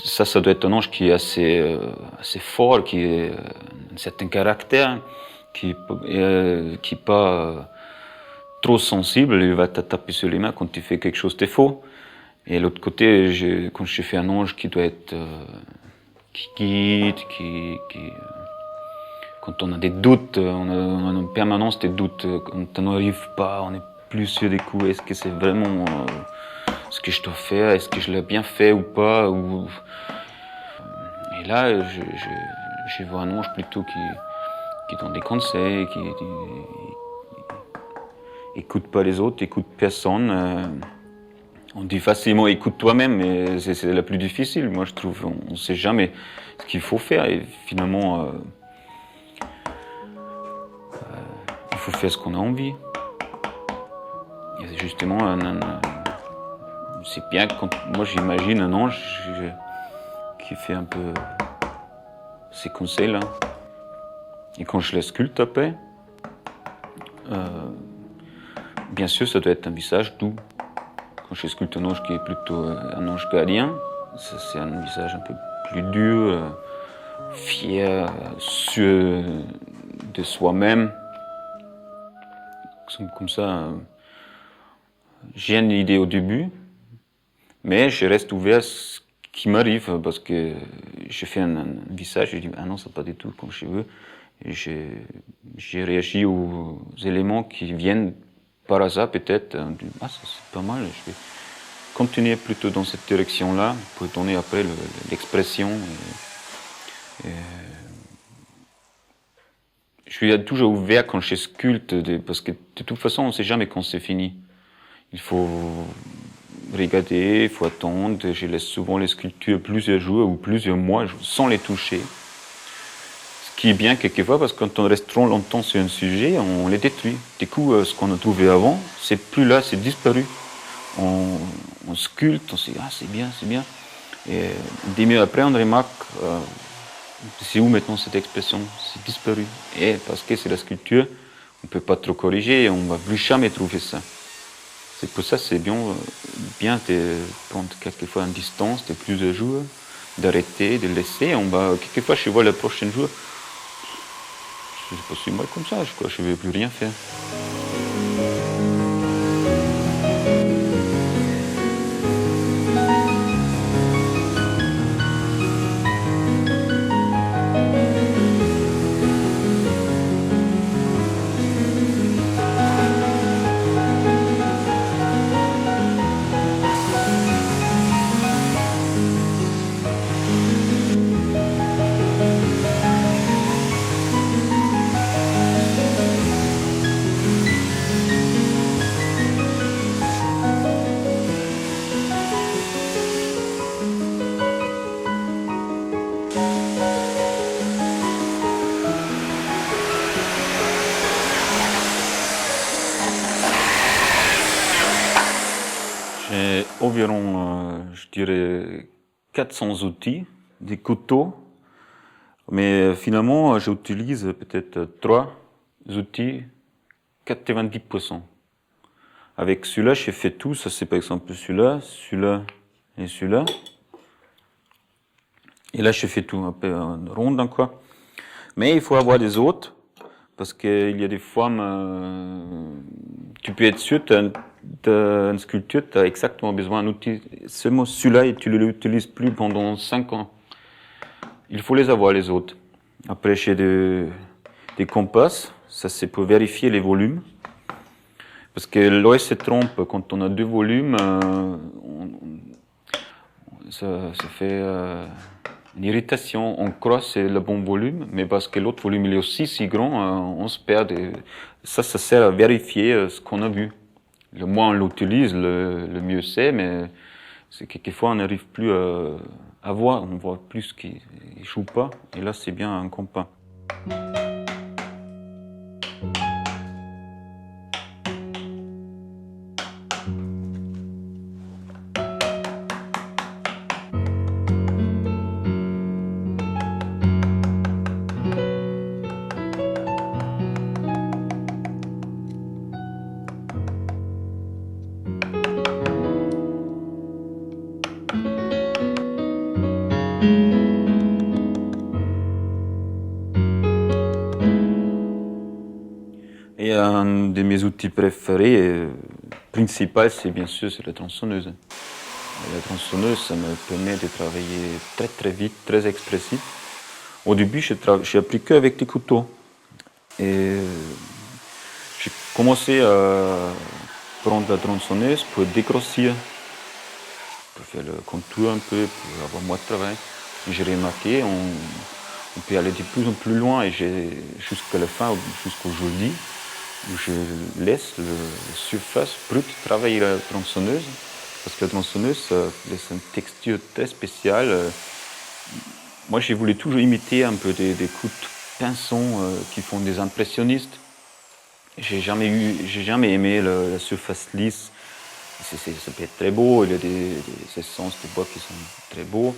ça doit être un ange qui est assez fort, qui a un certain caractère, qui est pas trop sensible, il va te taper sur les mains quand tu fais quelque chose de faux. Et l'autre côté, quand j'ai fait un ange qui doit être qui guide, quand on a des doutes, on a en permanence des doutes, quand on n'arrive pas, on est plus sûr des coups, est-ce que c'est vraiment ce que je dois faire, est-ce que je l'ai bien fait ou pas, et là je vois un ange plutôt qui donne des conseils, qui écoute pas les autres, écoute personne. On dit facilement écoute toi-même, mais c'est la plus difficile, moi je trouve. On ne sait jamais ce qu'il faut faire et finalement il faut faire ce qu'on a envie. Et justement, c'est bien quand moi j'imagine un ange qui fait un peu ces conseils-là. Et quand je le sculpte après, bien sûr ça doit être un visage doux. Quand je sculpte un ange qui est plutôt un ange gardien, c'est un visage un peu plus dur, fier, sûr de soi-même. Comme ça, j'ai une idée au début, mais je reste ouvert à ce qui m'arrive, parce que je fais un visage, je dis ah non, c'est pas du tout comme je veux. Et j'ai réagi aux éléments qui viennent par hasard peut-être. Ah, ça c'est pas mal, je vais continuer plutôt dans cette direction-là pour donner après l'expression. Je suis toujours ouvert quand je sculpte, parce que de toute façon on ne sait jamais quand c'est fini. Il faut regarder, il faut attendre. Je laisse souvent les sculptures plusieurs jours ou plusieurs mois sans les toucher. Ce qui est bien quelquefois, parce que quand on reste trop longtemps sur un sujet, on les détruit. Du coup, ce qu'on a trouvé avant, c'est plus là, c'est disparu. On sculpte, on se dit ah c'est bien. Et 10 minutes après, on remarque c'est où maintenant cette expression, c'est disparu. Et parce que c'est la sculpture, on ne peut pas trop corriger, on ne va plus jamais trouver ça. C'est pour ça que c'est bien de prendre quelquefois une distance de plusieurs jours, d'arrêter, de laisser. Quelquefois, je vois le prochain jour, c'est pas si mal comme ça, je ne vais plus rien faire. J'ai environ, je dirais, 400 outils, des couteaux, mais finalement, j'utilise peut-être 3 outils, 90%. Avec celui-là, j'ai fait tout. Ça, c'est par exemple celui-là et celui-là. Et là, j'ai fait tout, un peu en ronde, quoi. Mais il faut avoir des autres, parce qu'il y a des fois, tu peux être sûr, une sculpture, tu as exactement besoin d'un outil. Seulement celui-là, et tu ne l'utilises plus pendant 5 ans. Il faut les avoir, les autres. Après, j'ai des compas, ça c'est pour vérifier les volumes. Parce que l'œil se trompe, quand on a 2 volumes, ça fait une irritation. On croit que c'est le bon volume, mais parce que l'autre volume il est aussi si grand, on se perd. Ça sert à vérifier ce qu'on a vu. Le moins on l'utilise, le mieux c'est, mais c'est quelquefois on n'arrive plus à voir, on voit plus ce qui échoue pas, et là c'est bien un compas. un de mes outils préférés, principal, c'est bien sûr c'est la tronçonneuse. Et la tronçonneuse, ça me permet de travailler très très vite, très expressif. Au début, j'ai appris qu'avec des couteaux. Et j'ai commencé à prendre la tronçonneuse pour dégrossir, pour faire le contour un peu, pour avoir moins de travail. Et j'ai remarqué, on peut aller de plus en plus loin et jusqu'à la fin, jusqu'aujourd'hui, où je laisse la surface brute travailler la tronçonneuse. Parce que la tronçonneuse, ça laisse une texture très spéciale. Moi, j'ai voulu toujours imiter un peu des coups de pinceau qui font des impressionnistes. J'ai jamais aimé la surface lisse. Ça peut être très beau, il y a des essences de bois qui sont très beaux.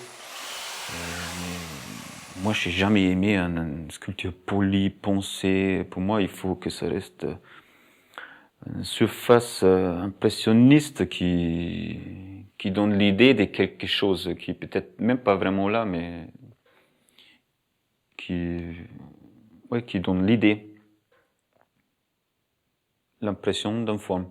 Mais moi, j'ai jamais aimé une sculpture polie, poncée. Pour moi, il faut que ça reste une surface impressionniste qui donne l'idée de quelque chose qui peut-être même pas vraiment là, mais qui donne l'idée, l'impression d'une forme.